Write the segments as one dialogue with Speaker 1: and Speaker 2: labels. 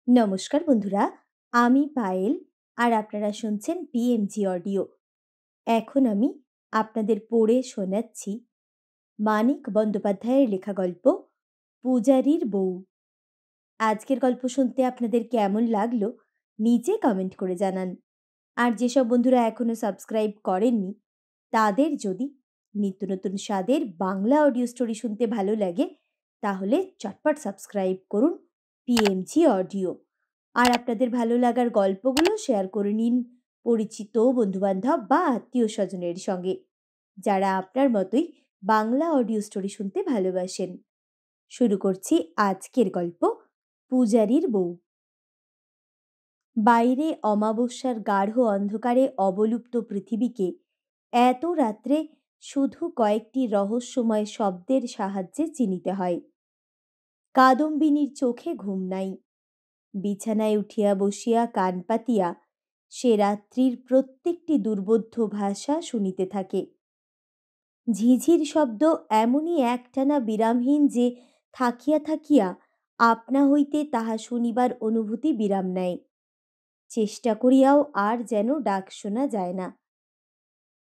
Speaker 1: নমস্কার বন্ধুরা, আমি পায়েল আর আপনারা শুনছেন পিএমজি অডিও। এখন আমি আপনাদের পড়ে শোনাচ্ছি মানিক বন্দ্যোপাধ্যায়ের লেখা গল্প পূজারীর বউ। আজকের গল্প শুনতে আপনাদের কেমন লাগলো নিচে কমেন্ট করে জানান। আর যেসব বন্ধুরা এখনো সাবস্ক্রাইব করেননি তাদের যদি নিত্য নতুন স্বাদের বাংলা অডিও স্টোরি শুনতে ভালো লাগে তাহলে চটপট সাবস্ক্রাইব করুন পিএমজি অডিও। আর আপনাদের ভালো লাগার গল্পগুলো শেয়ার করে নিন পরিচিত বন্ধুবান্ধব বা আত্মীয় স্বজনের সঙ্গে যারা আপনার মতোই বাংলা অডিও স্টোরি শুনতে ভালোবাসেন। শুরু করছি আজকের গল্প পূজারীর বউ। বাইরে অমাবস্যার গাঢ় অন্ধকারে অবলুপ্ত পৃথিবীকে এত রাত্রে শুধু কয়েকটি রহস্যময় শব্দের সাহায্যে চিনিতে হয়। কাদম্বিনীর চোখে ঘুম নাই। বিছানায় উঠিয়া বসিয়া কান পাতিয়া সে রাত্রির প্রত্যেকটি দুর্বোধ্য ভাষা শুনিতে থাকে। ঝিঝির শব্দ এমনই একটানা বিরামহীন যে থাকিয়া থাকিয়া আপনা হইতে তাহা শুনিবার অনুভূতি বিরাম নেয়। চেষ্টা করিয়াও আর যেন ডাক শোনা যায় না।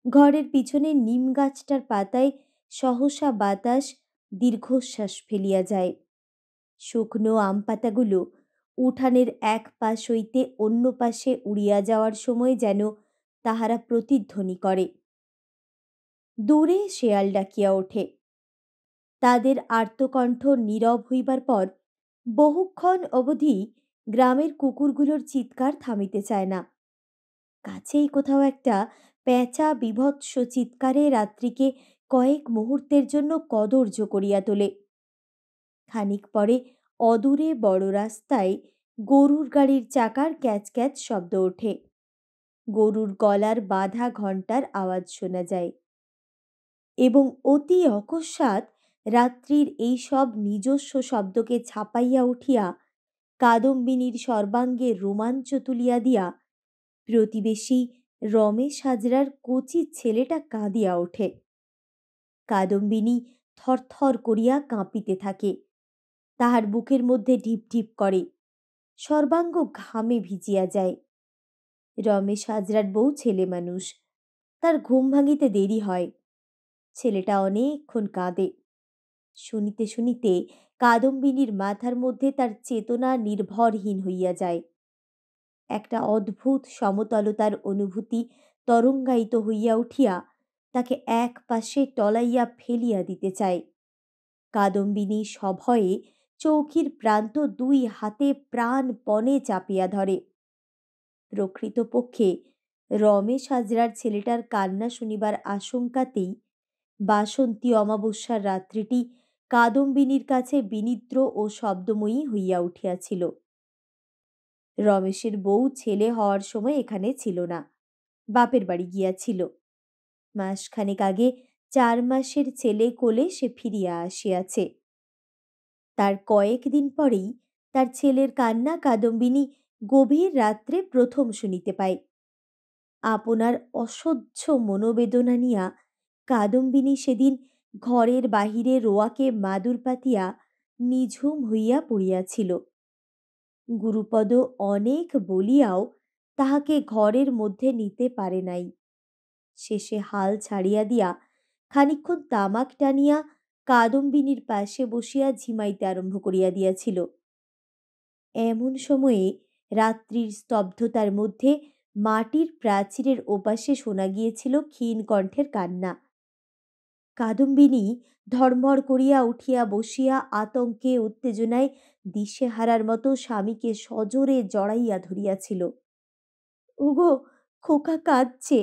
Speaker 1: ঘরের পিছনে নিম গাছটার পাতায় সহসা বাতাস দীর্ঘশ্বাস ফেলিয়া যায়। শুকনো আম পাতাগুলো উঠানের এক পাশ হইতে অন্য পাশে উড়িয়া যাওয়ার সময় যেন তাহারা প্রতিধ্বনি করে। দূরে শেয়াল ডাকিয়া ওঠে। তাদের আর্তকণ্ঠ নীরব হইবার পর বহুক্ষণ অবধি গ্রামের কুকুরগুলোর চিৎকার থামিতে চায় না। কাছেই কোথাও একটা পেঁচা বীভৎস চিৎকারে রাত্রিকে কয়েক মুহূর্তের জন্য কদর্য করিয়া তোলে। খানিক পরে অদূরে বড় রাস্তায় গরুর গাড়ির চাকার ক্যাচ ক্যাচ শব্দ ওঠে। গরুর গলার বাঁধা ঘণ্টার আওয়াজ শোনা যায় এবং অতি অকস্মাৎ রাত্রির এই সব নিজস্ব শব্দকে ছাপাইয়া উঠিয়া কাদম্বিনীর সর্বাঙ্গে রোমাঞ্চ তুলিয়া দিয়া প্রতিবেশী রমেশ হাজরার কচি ছেলেটা কাঁদিয়া ওঠে। কাদম্বিনী থরথর করিয়া কাঁপিতে থাকে। তাহার বুকের মধ্যে ঢিপ ঢিপ করে। সর্বাঙ্গ ঘামে ভিজিয়া যায়। রমেশ হাজরার বউ ছেলে মানুষ, তার ঘুম ভাঙিতে দেরি হয়। ছেলেটা অনেকক্ষণ কাঁদে। শুনিতে শুনিতে কাদম্বিনীর মাথার মধ্যে তার চেতনা নির্ভরহীন হইয়া যায়। একটা অদ্ভুত সমতলতার অনুভূতি তরঙ্গায়িত হইয়া উঠিয়া তাকে এক পাশে টলাইয়া ফেলিয়া দিতে চায়। কাদম্বিনী সভয়ে চৌকির প্রান্ত দুই হাতে প্রাণপণে চাপিয়া ধরে। প্রকৃতপক্ষে রমেশ হাজরার ছেলেটার কান্না শুনিবার আশঙ্কাতেই বাসন্তী অমাবস্যার রাত্রিটি কাদম্বিনীর কাছে বিনিদ্র ও শব্দময়ী হইয়া উঠিয়াছিল। রমেশের বউ ছেলে হওয়ার সময় এখানে ছিল না, বাপের বাড়ি গিয়াছিল। মাসখানেক আগে 4 মাসের ছেলে কোলে সে ফিরিয়া আসিয়াছে। তার কয়েকদিন পরেই তার ছেলের কান্না কাদম্বিনী গভীর রাত্রে প্রথম শুনিতে পায়। আপনার অসহ্য মনোবেদনা নিয়া কাদম্বিনী সেদিন ঘরের বাহিরে রোয়াকে মাদুর পাতিয়া নিঝুম হইয়া পড়িয়াছিল। গুরুপদ অনেক বলিয়াও তাহাকে ঘরের মধ্যে নিতে পারে নাই। শেষে হাল ছাড়িয়া দিয়া খানিকক্ষণ তামাক টানিয়া কাদম্বিনীর পাশে বসিয়া ঝিমাইতে আরম্ভ করিয়া দিয়াছিল। এমন সময়ে রাত্রির স্তব্ধতার মধ্যে মাটির প্রাচীরের ওপাশে শোনা গিয়েছিল ক্ষীণ কণ্ঠের কান্না। কাদম্বিনী ধড়মড় করিয়া উঠিয়া বসিয়া আতঙ্কে উত্তেজনায় দিশেহারার মতো স্বামীকে সজোরে জড়াইয়া ধরিয়াছিল। ওগো, খোকা কাঁদছে,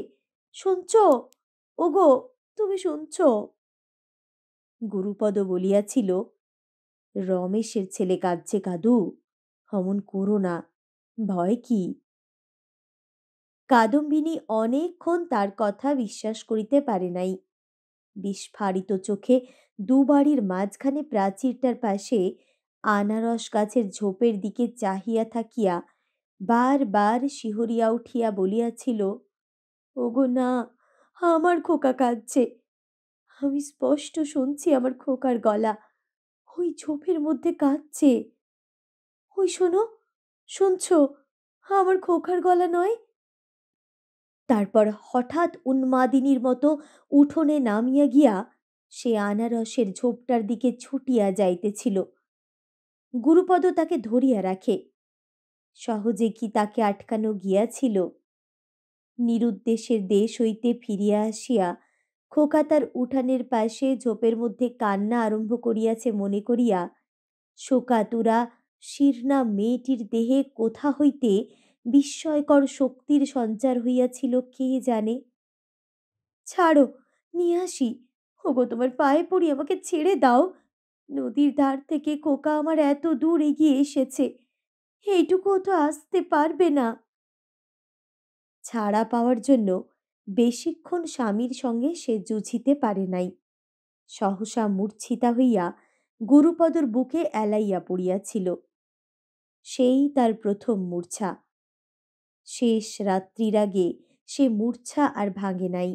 Speaker 1: শুনছ? ওগো, তুমি শুনছ? গুরুপদ বলিয়াছিল, রমেশের ছেলে কাঁদছে কাদু, অমন করো না, ভয় কি? কাদম্বিনী অনেকক্ষণ তার কথা বিশ্বাস করিতে পারে নাই। বিস্ফারিত চোখে দুবাড়ির মাঝখানে প্রাচীরটার পাশে আনারস গাছের ঝোপের দিকে চাহিয়া থাকিয়া বারবার শিহরিয়া উঠিয়া বলিয়াছিল, ওগো না, আমার খোকা কাঁদছে, আমি স্পষ্ট শুনছি আমার খোকার গলা, ওই ঝোপের মধ্যে কাঁদছে, ওই শোনো, শুনছ? আমার খোকার গলা নয়? তারপর হঠাৎ উন্মাদিনীর মতো উঠোনে নামিয়া গিয়া সে আনারসের ঝোপটার দিকে ছুটিয়া যাইতেছিল। গুরুপদ তাকে ধরিয়া রাখে। সহজে কি তাকে আটকানো গিয়াছিল? নিরুদ্দেশের দেশ হইতে ফিরিয়া আসিয়া খোকা তার উঠানের পাশে ঝোপের মধ্যে কান্না আরম্ভ করিয়াছে মনে করিয়া শোকাতুরা শীর্ণা মেয়েটির দেহে কোথা হইতে বিস্ময়কর শক্তির সঞ্চার হইয়াছিল কে জানে। ছাড়ো, নিয়ে আসি। ওগো, তোমার পায়ে পড়ি, আমাকে ছেড়ে দাও। নদীর ধার থেকে খোকা আমার এত দূর এগিয়ে এসেছে, এইটুকুও তো আসতে পারবে না। ছাড়া পাওয়ার জন্য বেশিক্ষণ স্বামীর সঙ্গে সে যুঝিতে পারে নাই। সহসা মূর্ছিতা হইয়া গুরুপদর বুকে এলাইয়া পড়িয়াছিল। সেই তার প্রথম মূর্ছা। শেষ রাত্রির আগে সে মূর্ছা আর ভাঙে নাই।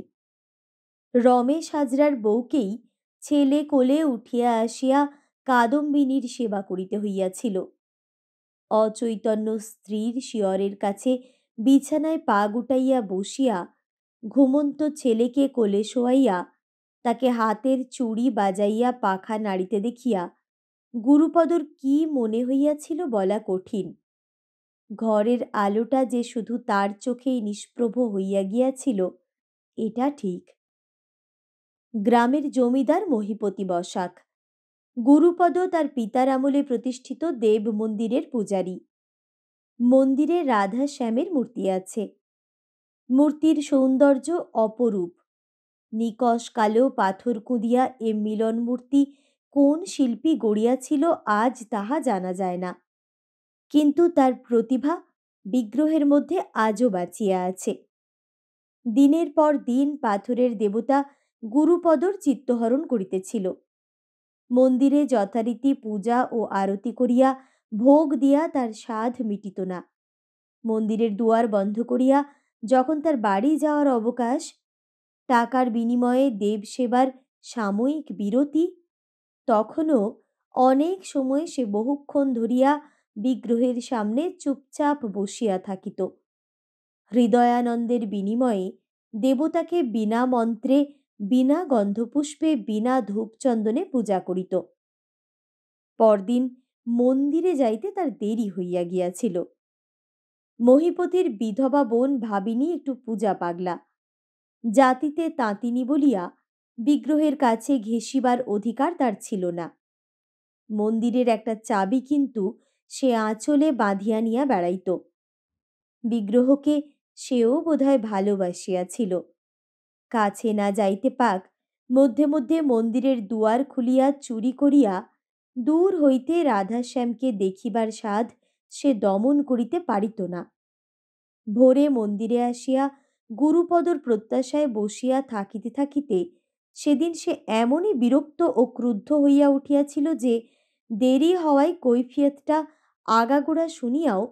Speaker 1: রমেশ হাজরার বউকেই ছেলে কোলে উঠিয়া আসিয়া কাদম্বিনীর সেবা করিতে হইয়াছিল। অচৈতন্য স্ত্রীর শিয়রের কাছে বিছানায় পা গুটাইয়া বসিয়া ঘুমন্ত ছেলেকে কোলে শোয়াইয়া তাকে হাতের চুড়ি বাজাইয়া পাখা নাড়িতে দেখিয়া গুরুপদর কি মনে হইয়াছিল বলা কঠিন। ঘরের আলোটা যে শুধু তার চোখেই নিষ্প্রভ হইয়া গিয়াছিল এটা ঠিক। গ্রামের জমিদার মহিপতি বসাক। গুরুপদ তার পিতার আমলে প্রতিষ্ঠিত দেব মন্দিরের পূজারী। মন্দিরে রাধা শ্যামের মূর্তি আছে। মূর্তির সৌন্দর্য অপরূপ। নিকষ কালো পাথর কুঁদিয়া এ মিলন মূর্তি কোন শিল্পী গড়িয়াছিল আজ তাহা জানা যায় না, কিন্তু তার প্রতিভা বিগ্রহের মধ্যে আজও বাঁচিয়া আছে। দিনের পর দিন পাথরের দেবতা গুরুপদর চিত্তহরণ করিতেছিল। মন্দিরে যথারীতি পূজা ও আরতি করিয়া ভোগ দিয়া তার সাধ মিটিত না। মন্দিরের দুয়ার বন্ধ করিয়া যখন তার বাড়ি যাওয়ার অবকাশ, টাকার বিনিময়ে দেবসেবার সাময়িক বিরতি, তখনও অনেক সময় সে বহুক্ষণ ধরিয়া বিগ্রহের সামনে চুপচাপ বসিয়া থাকিত। হৃদয়ানন্দের বিনিময়ে দেবতাকে বিনা মন্ত্রে, বিনা গন্ধপুষ্পে, বিনা ধূপচন্দনে পূজা করিত। পরদিন মন্দিরে যাইতে তার দেরি হইয়া গিয়াছিল। মহিপতির বিধবা বোন ভাবিনী একটু পূজা পাগলা। জাতিতে তাঁতিনী বলিয়া বিগ্রহের কাছে ঘেঁষিবার অধিকার তার ছিল না। মন্দিরের একটা চাবি কিন্তু সে আঁচলে বাঁধিয়া নিয়া বেড়াইত। বিগ্রহকে সেও বোধহয় ভালোবাসিয়াছিল। কাছে না যাইতে পাক, মধ্যে মধ্যে মন্দিরের দুয়ার খুলিয়া চুরি করিয়া দূর হইতে রাধাশ্যামকে দেখিবার সাধ সে দমন করিতে পারিত না। ভোরে মন্দিরে আসিয়া গুরুপদর প্রত্যাশায় বসিয়া থাকিতে থাকিতে সেদিন সে এমনই বিরক্ত ও ক্রুদ্ধ হইয়া উঠিয়াছিল যে দেরি হওয়ায় কৈফিয়তটা আগাগোড়া শুনিয়াও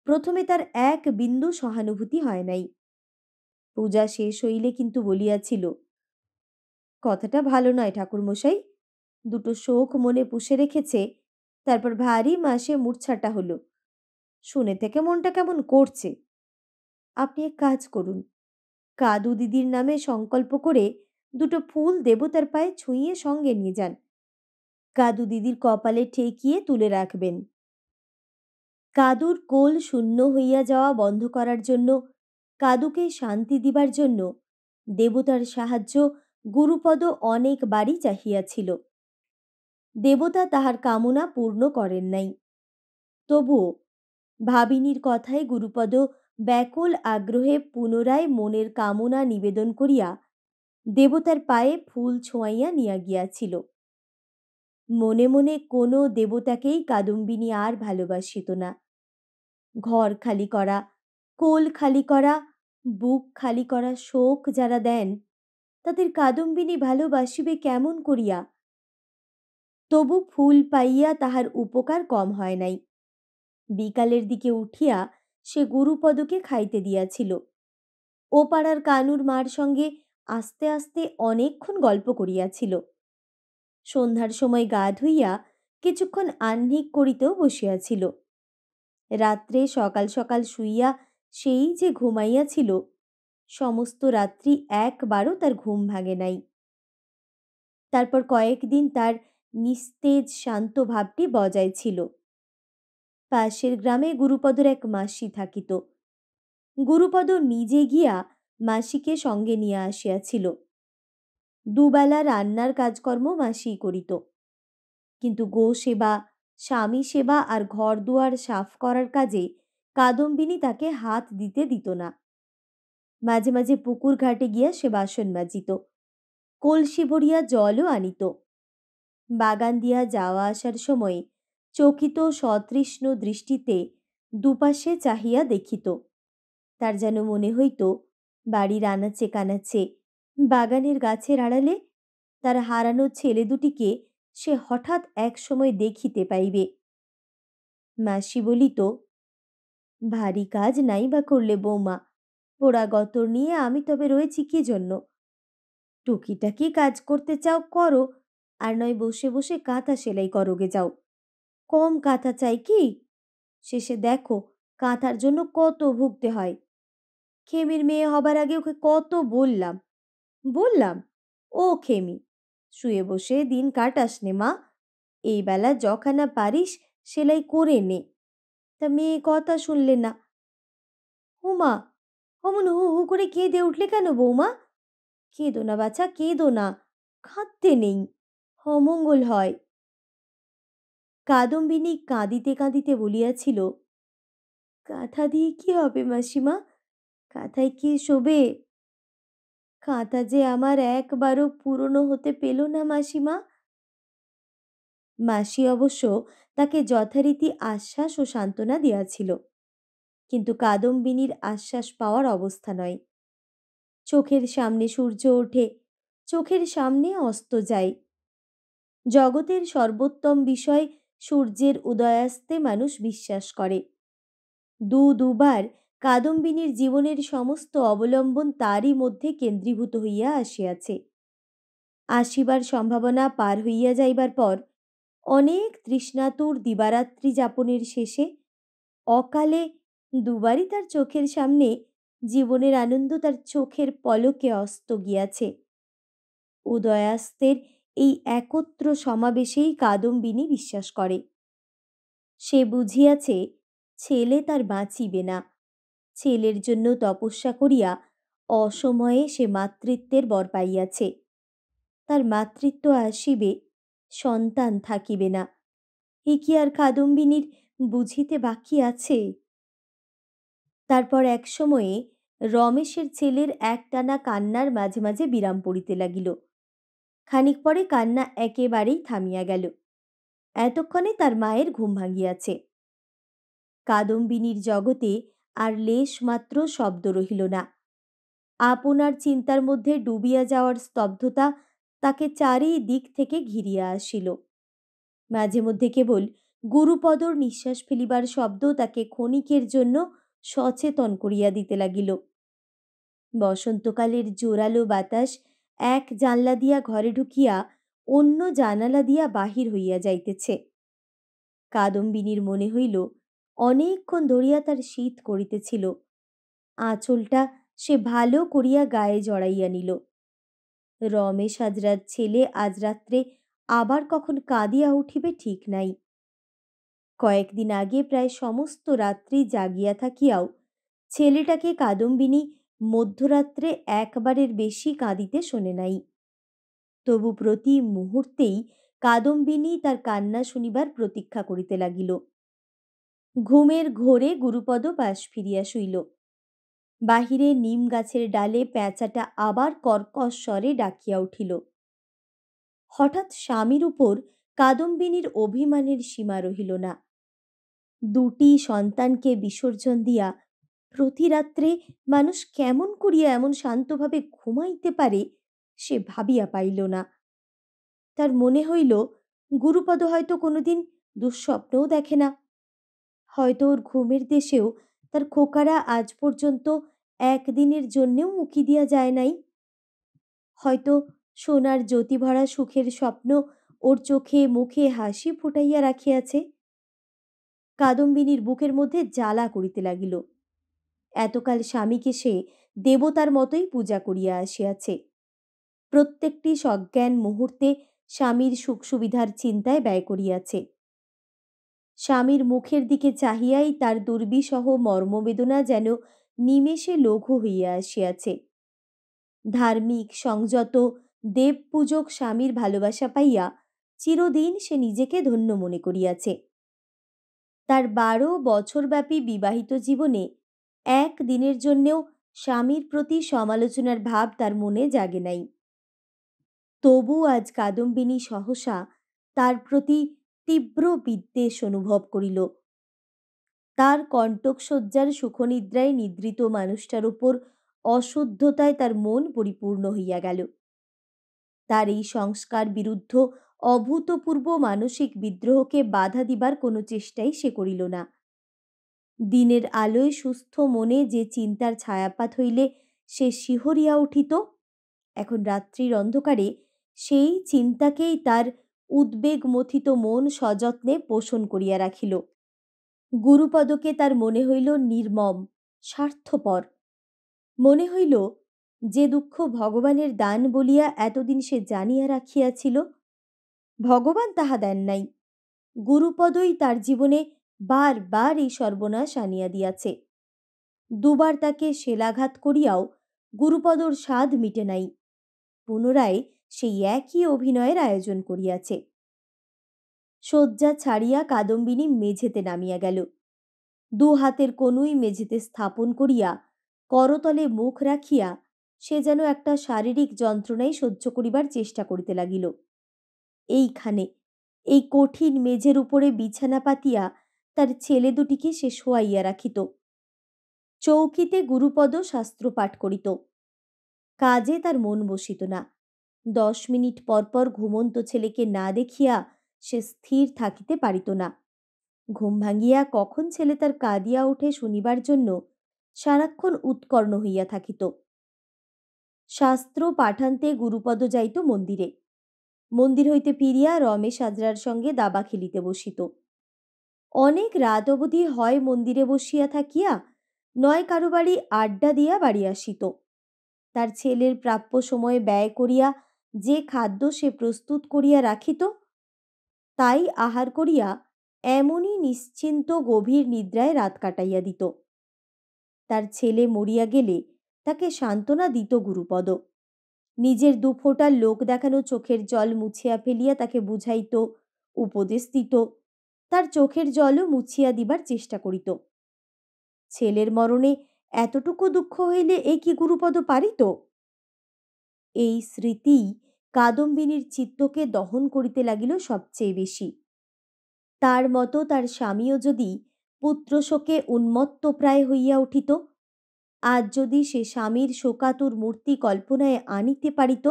Speaker 1: প্রথমে তার এক বিন্দু সহানুভূতি হয় নাই। পূজা শেষ হইলে কিন্তু বলিয়াছিল, কথাটা ভালো নয় ঠাকুরমশাই, দুটো শোক মনে পুষে রেখেছে, তারপর ভারী মাসে মূর্ছাটা হলো, শুনে থেকে মনটা কেমন করছে। আপনি এক কাজ করুন, কাদু দিদির নামে সংকল্প করে দুটো ফুল দেবতার পায়ে ছুঁয়ে সঙ্গে নিয়ে যান। কাদু দিদির কপালে ঠেকিয়ে তুলে রাখবেন। কাদুর কোল শূন্য হইয়া যাওয়া বন্ধ করার জন্য, কাদুকে শান্তি দিবার জন্য দেবতার সাহায্য গুরুপদ অনেকবারই চাহিয়াছিল। দেবতা তাহার কামনা পূর্ণ করেন নাই। তবুও ভাবিনীর কথায় গুরুপদ ব্যাকুল আগ্রহে পুনরায় মনের কামনা নিবেদন করিয়া দেবতার পায়ে ফুল ছোঁয়াইয়া নিয়া গিয়াছিল। মনে মনে কোনো দেবতাকেই কাদম্বিনী আর ভালোবাসিত না। ঘর খালি করা, কোল খালি করা, বুক খালি করা শোক যারা দেন, তাদের কাদম্বিনী ভালোবাসিবে কেমন করিয়া? তবু ফুল পাইয়া তাহার উপকার কম হয় নাই। বিকালের দিকে উঠিয়া সে গুরুপদকে খাইতে দিয়াছিল। ও পাড়ার কানুর মার সঙ্গে আস্তে আস্তে অনেকক্ষণ গল্প করিয়াছিল। সন্ধ্যার সময় গা ধুইয়া কিছুক্ষণ আহ্নিক করিতেও বসিয়াছিল। রাত্রে সকাল সকাল শুইয়া সেই যে ঘুমাইয়াছিল, সমস্ত রাত্রি একবারও তার ঘুম ভাঙে নাই। তারপর কয়েকদিন তার নিস্তেজ শান্ত ভাবটি বজায় ছিল। পাশের গ্রামে গুরুপদর এক মাসি থাকিত। গুরুপদ নিজে গিয়া মাসিকে সঙ্গে নিয়া আসিয়াছিল। দুবেলা রান্নার কাজকর্ম মাসিই করিত, কিন্তু গো সেবা, স্বামী সেবা আর ঘর দুয়ার সাফ করার কাজে কাদম্বিনী তাকে হাত দিতে দিত না। মাঝে মাঝে পুকুর ঘাটে গিয়া সে বাসন মাজিত, কলসি ভরিয়া জলও আনিত। বাগান দিয়া যাওয়া আসার সময় চকিত সতৃষ্ণ দৃষ্টিতে দুপাশে চাহিয়া দেখিত। তার যেন মনে হইত বাড়ির আনাচে কানাচে, বাগানের গাছের আড়ালে তার হারানো ছেলে দুটিকে সে হঠাৎ এক সময় দেখিতে পাইবে। মাসি বলিত, ভারী কাজ নাই বা করলে বৌমা, পোড়া গতর নিয়ে আমি তবে রয়েছি কি জন্য? টুকিটাকি কাজ করতে চাও করো, আর নয় বসে বসে কাঁথা সেলাই করোগে যাও। কম কাঁথা চাই কি? শেষে দেখো কাঁথার জন্য কত ভুগতে হয়। খেমির মেয়ে হবার আগে ওকে কত বললাম বললাম, ও খেমি, শুয়ে বসে দিন কাটাস নে মা, এই বেলা যখানা পারিস সেলাই করে নে। তা মেয়ে কথা শুনলে না। হুমা, অমন হু হু করে কেঁদে উঠলে কেন বৌমা? কেঁদো না বাছা, কেঁদো না, কাঁদতে নেই, অমঙ্গল হয়। কাদম্বিনী কাঁদিতে কাঁদিতে বলিয়াছিল, কাঁথা দিয়ে কি হবে মাসিমা? কাঁথায় কি শোবে? কাঁথা যে আমার একবারও পুরনো হতে পেল না মাসিমা। মাসি অবশ্য তাকে যথারীতি আশ্বাস ও সান্ত্বনা দিয়াছিল, কিন্তু কাদম্বিনীর আশ্বাস পাওয়ার অবস্থা নয়। চোখের সামনে সূর্য ওঠে, চোখের সামনে অস্ত যায়। জগতের সর্বোত্তম বিষয় সূর্যের উদয়াস্তে মানুষ বিশ্বাস করে। দুবার কাদম্বিনীর জীবনের সমস্ত অবলম্বন তারই মধ্যে কেন্দ্রীভূত হইয়া আসিয়াছে। আসিবার সম্ভাবনা পার হইয়া যাইবার পর অনেক তৃষ্ণাতুর দিবারাত্রি যাপনের শেষে অকালে দুবারই তার চোখের সামনে জীবনের আনন্দ তার চোখের পলকে অস্ত গিয়াছে। উদয়াস্তের এই একত্র সমাবেশেই কাদম্বিনী বিশ্বাস করে। সে বুঝিয়াছে ছেলে তার বাঁচিবে না। ছেলের জন্য তপস্যা করিয়া অসময়ে সে মাতৃত্বের বর পাইয়াছে। তার মাতৃত্ব আসিবে, সন্তান থাকিবে না। এ কি আর কাদম্বিনীর বুঝিতে বাকি আছে? তারপর এক সময়ে রমেশের ছেলের একটানা কান্নার মাঝে মাঝে বিরাম পড়িতে লাগিল। খানিক পরে কান্না একেবারেই থামিয়া গেল। এতক্ষণে তার মায়ের ঘুম ভাঙিয়াছে। কাদম্বিনীর জগতে আর লেশ মাত্র শব্দ রহিল না। আপনার চিন্তার মধ্যে ডুবিয়া যাওয়ার স্তব্ধতা তাকে চারিদিক থেকে ঘিরিয়া আসিল। মাঝে মধ্যে কেবল গুরুপদর নিঃশ্বাস ফেলিবার শব্দ তাকে ক্ষণিকের জন্য সচেতন করিয়া দিতে লাগিল। বসন্তকালের জোরালো বাতাস এক জানলা দিয়া ঘরে ঢুকিয়া অন্য জানালা দিয়া বাহির হইয়া যাইতেছে। কাদম্বিনীর মনে হইল অনেকক্ষণ ধরিয়া তার শীত করিতেছিল। আঁচলটা সে ভালো করিয়া গায়ে জড়াইয়া নিল। রমেশ হাজরার ছেলে আজ রাত্রে আবার কখন কাঁদিয়া উঠিবে ঠিক নাই। কয়েকদিন আগে প্রায় সমস্ত রাত্রি জাগিয়া থাকিয়াও ছেলেটাকে কাদম্বিনী মধ্যরাত্রে একবারের বেশি কাঁদিতে শোনে নাই। তবু প্রতি মুহূর্তেই কাদম্বিনী তার কান্না শুনিবার প্রতীক্ষা করিতে লাগিল। ঘুমের ঘোরে গুরুপদ পাশ ফিরিয়া শুইল। বাহিরে নিম গাছের ডালে পেঁচাটা আবার কর্কশ স্বরে ডাকিয়া উঠিল। হঠাৎ স্বামীর উপর কাদম্বিনীর অভিমানের সীমা রহিল না। দুটি সন্তানকে বিসর্জন দিয়া প্রতি রাত্রে মানুষ কেমন করিয়া এমন শান্তভাবে ঘুমাইতে পারে সে ভাবিয়া পাইল না। তার মনে হইল গুরুপদ হয়তো কোনোদিন দুঃস্বপ্নও দেখে না। হয়তো ওর ঘুমের দেশেও তার খোকারা আজ পর্যন্ত একদিনের জন্যেও উঁকি দিয়া যায় নাই। হয়তো সোনার জ্যোতিভরা সুখের স্বপ্ন ওর চোখে মুখে হাসি ফুটাইয়া রাখিয়াছে। কাদম্বিনীর বুকের মধ্যে জ্বালা করিতে লাগিল। এতকাল স্বামীকে সে দেবতার মতোই পূজা করিয়া আসিয়াছে। প্রত্যেকটি সজ্ঞান মুহূর্তে স্বামীর সুখ সুবিধার চিন্তায় ব্যয় করিয়াছে। স্বামীর মুখের দিকে চাহিয়াই তার দুর্বিসহ মর্মবেদনা যেন নিমেষে লঘু হইয়া আসিয়াছে। ধার্মিক সংযত দেবপূজক স্বামীর ভালোবাসা পাইয়া চিরদিন সে নিজেকে ধন্য মনে করিয়াছে। তার 12 বছরব্যাপী বিবাহিত জীবনে এক দিনের জন্যেও স্বামীর প্রতি সমালোচনার ভাব তার মনে জাগে নাই। তবু আজ কাদম্বিনী সহসা তার প্রতি তীব্র বিদ্বেষ অনুভব করিল। তার কণ্টকসজ্জার সুখনিদ্রায় নিদ্রিত মানুষটার উপর অশুদ্ধতায় তার মন পরিপূর্ণ হইয়া গেল। তার এই সংস্কার বিরুদ্ধ অভূতপূর্ব মানসিক বিদ্রোহকে বাধা দিবার কোনো চেষ্টাই সে করিল না। দিনের আলোয় সুস্থ মনে যে চিন্তার ছায়াপাত হইলে সে শিহরিয়া উঠিত, এখন রাত্রির অন্ধকারে সেই চিন্তাকেই তার উদ্বেগমথিত মন সযত্নে পোষণ করিয়া রাখিল। গুরুপদকে তার মনে হইল নির্মম, স্বার্থপর। মনে হইল যে দুঃখ ভগবানের দান বলিয়া এতদিন সে জানিয়া রাখিয়াছিল, ভগবান তাহা দেন নাই। গুরুপদই তার জীবনে বার বার এই সর্বনাশ আনিয়া দিয়াছে। দুবার তাকে শেলাঘাত করিয়াও গুরুপদর স্বাদ মিটে নাই। পুনরায় সেই একই অভিনয়ের আয়োজন করিয়াছে। শয্যা ছাড়িয়া কাদম্বিনী মেঝেতে নামিয়া গেল। 2 হাতের কনুই মেঝেতে স্থাপন করিয়া করতলে মুখ রাখিয়া সে যেন একটা শারীরিক যন্ত্রণাই সহ্য করিবার চেষ্টা করিতে লাগিল। এইখানে এই কঠিন মেঝের উপরে বিছানা পাতিয়া তার ছেলে দুটিকে সে শোয়াইয়া রাখিত। চৌকিতে গুরুপদ শাস্ত্র পাঠ করিত। কাজে তার মন বসিত না। 10 মিনিট পর পর ঘুমন্ত ছেলেকে না দেখিয়া সে স্থির থাকিতে পারিত না। ঘুম ভাঙিয়া কখন ছেলে তার কাঁদিয়া ওঠে শুনিবার জন্য সারাক্ষণ উৎকর্ণ হইয়া থাকিত। শাস্ত্র পাঠান্তে গুরুপদ যাইত মন্দিরে। মন্দির হইতে ফিরিয়া রমেশ হাজরার সঙ্গে দাবা খেলিতে বসিত। অনেক রাত অবধি হয় মন্দিরে বসিয়া থাকিয়া, নয় কারো বাড়ি আড্ডা দিয়া বাড়ি আসিত। তার ছেলের প্রাপ্য সময়ে ব্যয় করিয়া যে খাদ্য সে প্রস্তুত করিয়া রাখিত, তাই আহার করিয়া এমনই নিশ্চিন্ত গভীর নিদ্রায় রাত কাটাইয়া দিত। তার ছেলে মরিয়া গেলে তাকে সান্ত্বনা দিত গুরুপদ। নিজের 2 ফোঁটা লোক দেখানো চোখের জল মুছিয়া ফেলিয়া তাকে বুঝাইত, উপদেশ দিত, তার চোখের জলও মুছিয়া দিবার চেষ্টা করিত। ছেলের মরণে এতটুকু দুঃখ হইলে এ কি গুরুপদ পারিত? এই স্মৃতি কাদম্বিনীর চিত্তকে দহন করিতে লাগিল সবচেয়ে বেশি। তার মতো তার স্বামীও যদি পুত্রশোকে উন্মত্ত প্রায় হইয়া উঠিত, আজ যদি সে স্বামীর শোকাতুর মূর্তি কল্পনায় আনিতে পারিত,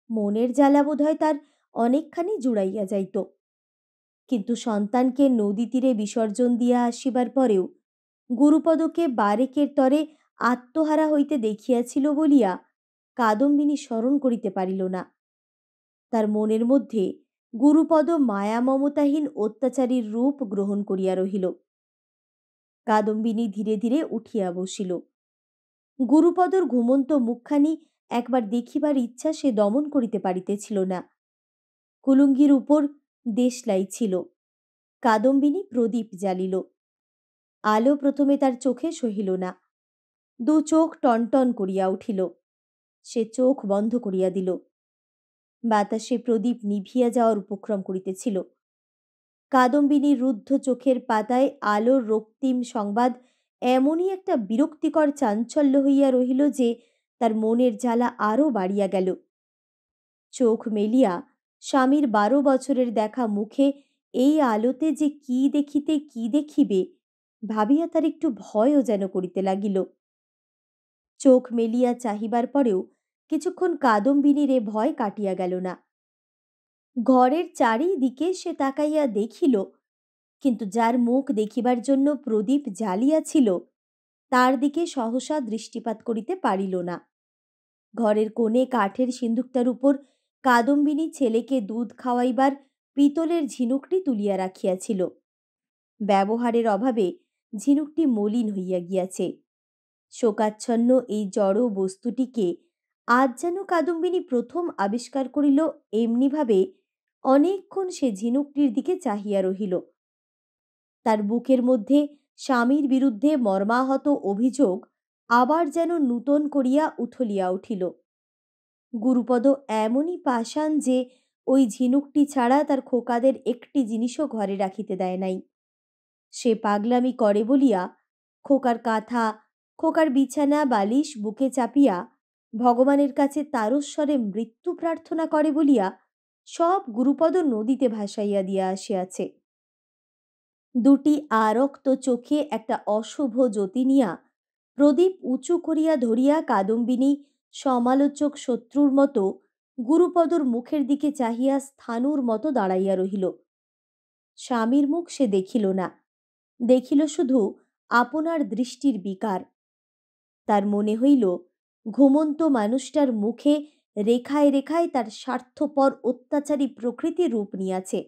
Speaker 1: মনের জ্বালা বোধহয় তার অনেকখানি জুড়াইয়া যাইত। কিন্তু সন্তানকে নদী তীরে বিসর্জন দিয়া আসিবার পরেও গুরুপদকে বারেকের তরে আত্মহারা হইতে দেখিয়াছিল বলিয়া কাদম্বিনী স্মরণ করিতে পারিল না। তার মনের মধ্যে গুরুপদ মায়া মমতাহীন অত্যাচারীর রূপ গ্রহণ করিয়া রহিল। কাদম্বিনী ধীরে ধীরে উঠিয়া বসিল। গুরুপদর ঘুমন্ত মুখখানি একবার দেখিবার ইচ্ছা সে দমন করিতে পারিতেছিল না। কুলুঙ্গির উপর দেশলাই ছিল। কাদম্বিনী প্রদীপ জ্বালিল। আলো প্রথমে তার চোখে সহিল না। 2 চোখ টনটন করিয়া উঠিল। সে চোখ বন্ধ করিয়া দিল। বাতাসে প্রদীপ নিভিয়া যাওয়ার উপক্রম করিতেছিল। কাদম্বিনীর রুদ্ধ চোখের পাতায় আলোর রক্তিম সংবাদ এমনই একটা বিরক্তিকর চাঞ্চল্য হইয়া রহিল যে তার মনের জ্বালা আরও বাড়িয়া গেল। চোখ মেলিয়া স্বামীর 12 বছরের দেখা মুখে এই আলোতে যে কি দেখিতে কি দেখিবে ভাবিয়া তার একটু ভয়ও যেন করিতে লাগিল। চোখ মেলিয়া চাহিবার পরেও কিছুক্ষণ কাদম্বিনীর এ ভয় কাটিয়া গেল না। ঘরের চারিদিকে সে তাকাইয়া দেখিল, কিন্তু যার মুখ দেখিবার জন্য প্রদীপ জ্বালিয়াছিল তার দিকে সহসা দৃষ্টিপাত করিতে পারিল না। ঘরের কোণে কাঠের সিন্দুকটার উপর কাদম্বিনী ছেলেকে দুধ খাওয়াইবার পিতলের ঝিনুকটি তুলিয়া রাখিয়াছিল। ব্যবহারের অভাবে ঝিনুকটি মলিন হইয়া গিয়াছে। শোকাচ্ছন্ন এই জড় বস্তুটিকে আজ যেন কাদম্বিনী প্রথম আবিষ্কার করিল, এমনিভাবে অনেকক্ষণ সে ঝিনুকটির দিকে চাহিয়া রহিল। তার বুকের মধ্যে স্বামীর বিরুদ্ধে মর্মাহত অভিযোগ আবার যেন নূতন করিয়া উথলিয়া উঠিল। গুরুপদ এমনই পাষাণ যে ওই ঝিনুকটি ছাড়া তার খোকাদের একটি জিনিসও ঘরে রাখিতে দেয় নাই। সে পাগলামি করে বলিয়া খোকার কাঁথা, খোকার বিছানা বালিশ বুকে চাপিয়া ভগবানের কাছে তারস্বরে মৃত্যু প্রার্থনা করে বলিয়া সব গুরুপদ নদীতে ভাসাইয়া দিয়া আসিয়াছে। দুটি আরক্ত চোখে একটা অশুভ জ্যোতি নিয়া প্রদীপ উঁচু করিয়া ধরিয়া কাদম্বিনী সমালোচক শত্রুর মতো গুরুপদর মুখের দিকে চাহিয়া স্থাণুর মতো দাঁড়াইয়া রহিল। স্বামীর মুখ সে দেখিল না, দেখিল শুধু আপনার দৃষ্টির বিকার। তার মনে হইল ঘুমন্ত মানুষটার মুখে রেখায় রেখায় তার স্বার্থপর অত্যাচারী প্রকৃতির রূপ নিয়াছে।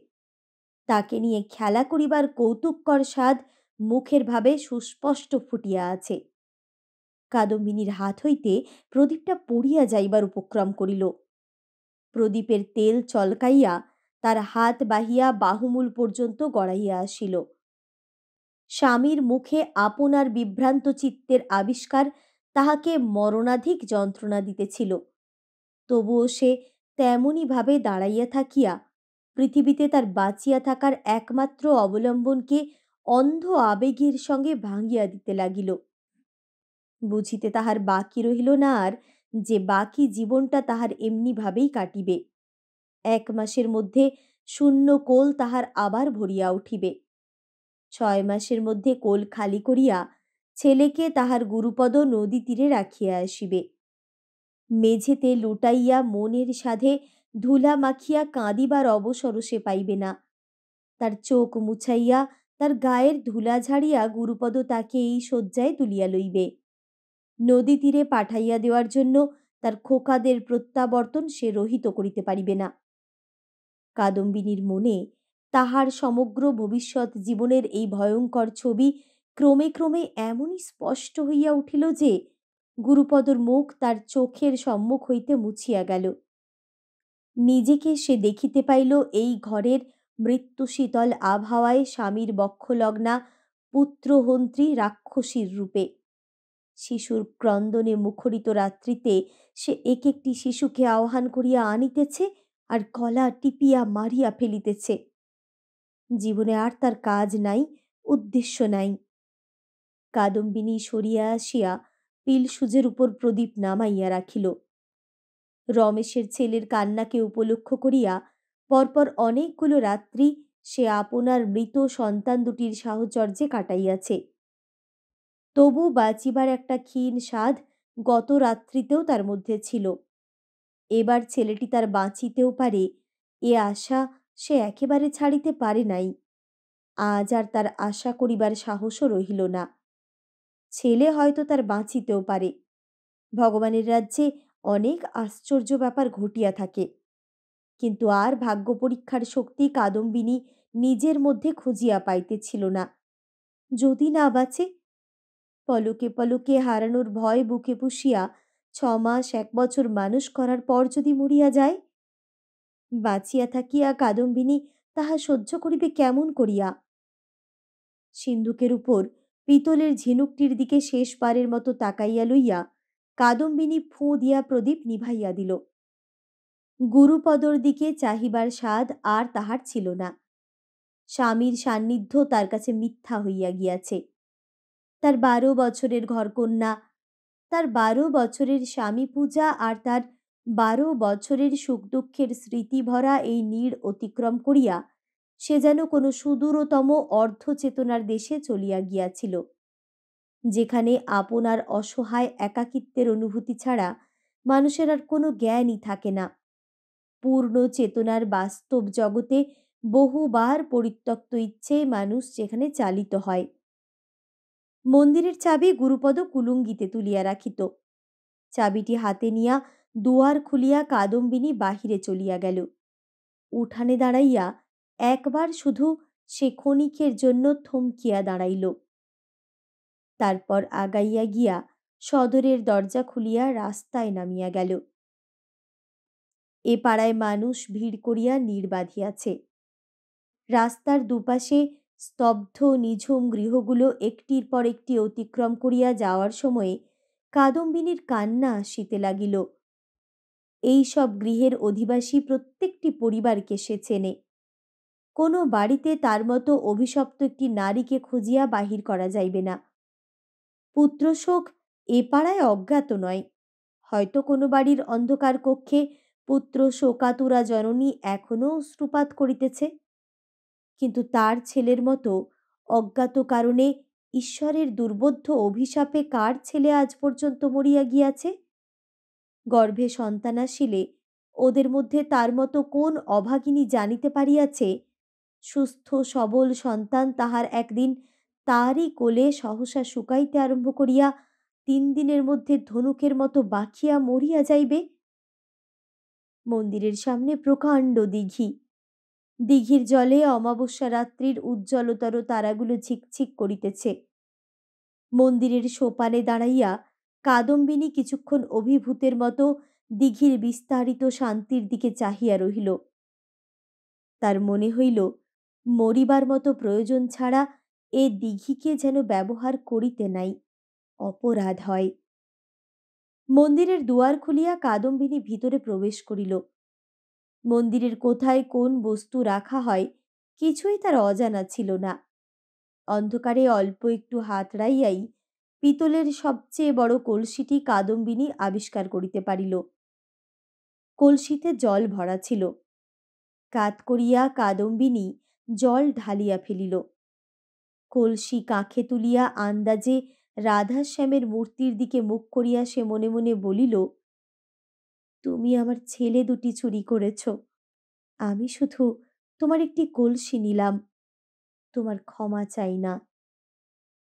Speaker 1: তাকে নিয়ে খেলা করিবার কৌতুককর স্বাদ মুখের ভাবে সুস্পষ্ট ফুটিয়া আছে। কাদম্বিনীর হাত হইতে প্রদীপটা পড়িয়া যাইবার উপক্রম করিল। প্রদীপের তেল চলকাইয়া তার হাত বাহিয়া বাহুমূল পর্যন্ত গড়াইয়া আসিল। স্বামীর মুখে আপনার বিভ্রান্ত চিত্তের আবিষ্কার তাহাকে মরণাধিক যন্ত্রণা দিতেছিল। তবুও সে তেমনি ভাবে দাঁড়াইয়া থাকিয়া পৃথিবীতে তার বাঁচিয়া থাকার একমাত্র অবলম্বনকে অন্ধ আবেগের সঙ্গে ভাঙিয়া দিতে লাগিল। বুঝিতে তাহার বাকি রহিল না আর যে বাকি জীবনটা তাহার এমনি ভাবেই কাটিবে। 1 মাসের মধ্যে শূন্য কোল তাহার আবার ভরিয়া উঠিবে। 6 মাসের মধ্যে কোল খালি করিয়া ছেলেকে তাহার গুরুপদ নদী তীরে রাখিয়া আসিবে। মেঝেতে লুটাইয়া মনের সাধে ধুলা মাখিয়া কাঁদিবার অবসরও সে পাইবে না। তার চোখ মুছাইয়া তার গায়ের ধুলা ঝাড়িয়া গুরুপদ তাকে এই শয্যায় তুলিয়া লইবে। নদী তীরে পাঠাইয়া দেওয়ার জন্য তার খোকাদের প্রত্যাবর্তন সে রহিত করিতে পারিবে না। কাদম্বিনীর মনে তাহার সমগ্র ভবিষ্যৎ জীবনের এই ভয়ঙ্কর ছবি ক্রমে ক্রমে এমনই স্পষ্ট হইয়া উঠিল যে গুরুপদর মুখ তার চোখের সম্মুখ হইতে মুছিয়া গেল। নিজেকে সে দেখিতে পাইল এই ঘরের মৃত্যুশীতল আবহাওয়ায় স্বামীর বক্ষলগ্না পুত্রহন্ত্রী রাক্ষসীর রূপে। শিশুর ক্রন্দনে মুখরিত রাত্রিতে সে এক একটি শিশুকে আহ্বান করিয়া আনিতেছে আর গলা টিপিয়া মারিয়া ফেলিতেছে। জীবনে আর তার কাজ নাই, উদ্দেশ্য নাই। কাদম্বিনী সরিয়া আসিয়া পিলসুজের উপর প্রদীপ নামাইয়া রাখিল। রমেশের ছেলের কান্নাকে উপলক্ষ করিয়া পরপর অনেকগুলো রাত্রি সে আপনার মৃত সন্তান দুটির সাহচর্যে কাটাইয়াছে। তবু বাঁচিবার একটা ক্ষীণ স্বাদ গত রাত্রিতেও তার মধ্যে ছিল। এবার ছেলেটি তার বাঁচিতেও পারে এ আশা সে একেবারে ছাড়িতে পারে নাই। আজ আর তার আশা করিবার সাহসও রহিল না। ছেলে হয়তো তার বাঁচিতেও পারে। ভগবানের রাজ্যে অনেক আশ্চর্য ব্যাপার ঘটিয়া থাকে, কিন্তু আর ভাগ্য পরীক্ষার শক্তি কাদম্বিনী নিজের মধ্যে খুঁজিয়া পাইতেছিল না। যদি না বাঁচে, পলকে পলকে হারানোর ভয় বুকে পুষিয়া 6 মাস 1 বছর মানুষ করার পর যদি মরিয়া যায়, বাঁচিয়া থাকিয়া কাদম্বিনী তাহা সহ্য করিবে কেমন করিয়া? সিন্ধুকের উপর পিতলের ঝিনুকটির দিকে শেষবারের মতো তাকাইয়া লইয়া কাদম্বিনী ফুঁ দিয়া প্রদীপ নিভাইয়া দিল। গুরুপদর দিকে চাহিবার স্বাদ আর তাহার ছিল না। স্বামীর সান্নিধ্য তার কাছে মিথ্যা হইয়া গিয়াছে। তার 12 বছরের ঘরকন্যা, তার 12 বছরের স্বামী পূজা আর তার 12 বছরের সুখ দুঃখের স্মৃতি ভরা এই নীড় অতিক্রম করিয়া সে যেন কোনো সুদূরতম অর্ধচেতনার দেশে চলিয়া গিয়াছিল, যেখানে আপনার অসহায় একাকিত্বের অনুভূতি ছাড়া মানুষের আর কোনো জ্ঞানই থাকে না। পূর্ণ চেতনার বাস্তব জগতে বহুবার পরিত্যক্ত ইচ্ছেয় মানুষ যেখানে চালিত হয়। মন্দিরের চাবি গুরুপদ কুলুঙ্গিতে তুলিয়া রাখিত। চাবিটি হাতে নিয়া দুয়ার খুলিয়া কাদম্বিনী বাহিরে চলিয়া গেল। উঠানে দাঁড়াইয়া একবার শুধু সে ক্ষণিকের জন্য থমকিয়া দাঁড়াইল, তারপর আগাইয়া গিয়া সদরের দরজা খুলিয়া রাস্তায় নামিয়া গেল। এ পাড়ায় মানুষ ভিড় করিয়া নীড় বাঁধিয়াছে। রাস্তার দুপাশে স্তব্ধ নিঝুম গৃহগুলো একটির পর একটি অতিক্রম করিয়া যাওয়ার সময়ে কাদম্বিনীর কান্না আসিতে লাগিল। এই সব গৃহের অধিবাসী প্রত্যেকটি পরিবারকে সে চেনে। কোনো বাড়িতে তার মতো অভিশপ্ত একটি নারীকে খুঁজিয়া বাহির করা যাইবে না। পুত্রশোক এ পাড়ায় অজ্ঞাত নয়। হয়তো কোনো বাড়ির অন্ধকার কক্ষে পুত্র শোকাতুরা জননী এখনও অশ্রুপাত করিতেছে, কিন্তু তার ছেলের মতো অজ্ঞাত কারণে ঈশ্বরের দুর্বোধ্য অভিশাপে কার ছেলে আজ পর্যন্ত মরিয়া গিয়াছে? গর্ভে সন্তান আসিলে ওদের মধ্যে তার মতো কোন অভাগিনী জানিতে পারিয়াছে সুস্থ সবল সন্তান তাহার একদিন তারই কোলে সহসা শুকাইতে আরম্ভ করিয়া 3 দিনের মধ্যে ধনুকের মতো বাঁকিয়া মরিয়া যাইবে? মন্দিরের সামনে প্রকাণ্ড দিঘি। দিঘির জলে অমাবস্যা রাত্রির উজ্জ্বলতর তারাগুলো ঝিকঝিক করিতেছে। মন্দিরের সোপানে দাঁড়াইয়া কাদম্বিনী কিছুক্ষণ অভিভূতের মতো দিঘির বিস্তারিত শান্তির দিকে চাহিয়া রহিল। তার মনে হইল মরিবার মতো প্রয়োজন ছাড়া এ দিঘিকে যেন ব্যবহার করিতে নাই, অপরাধ হয়। মন্দিরের দুয়ার খুলিয়া কাদম্বিনী ভিতরে প্রবেশ করিল। মন্দিরের কোথায় কোন বস্তু রাখা হয় কিছুই তার অজানা ছিল না। অন্ধকারে অল্প একটু হাত রাইয়াই পিতলের সবচেয়ে বড় কলসিটি কাদম্বিনী আবিষ্কার করিতে পারিল। কলসিতে জল ভরা ছিল। কাত করিয়া কাদম্বিনী জল ঢালিয়া ফেলিল। কলসি কাঁখে তুলিয়া আন্দাজে রাধাশ্যামের মূর্তির দিকে মুখ করিয়া সে মনে মনে বলিল, তুমি আমার ছেলে দুটি চুরি করেছ, আমি শুধু তোমার একটি কলসি নিলাম, তোমার ক্ষমা চাই না।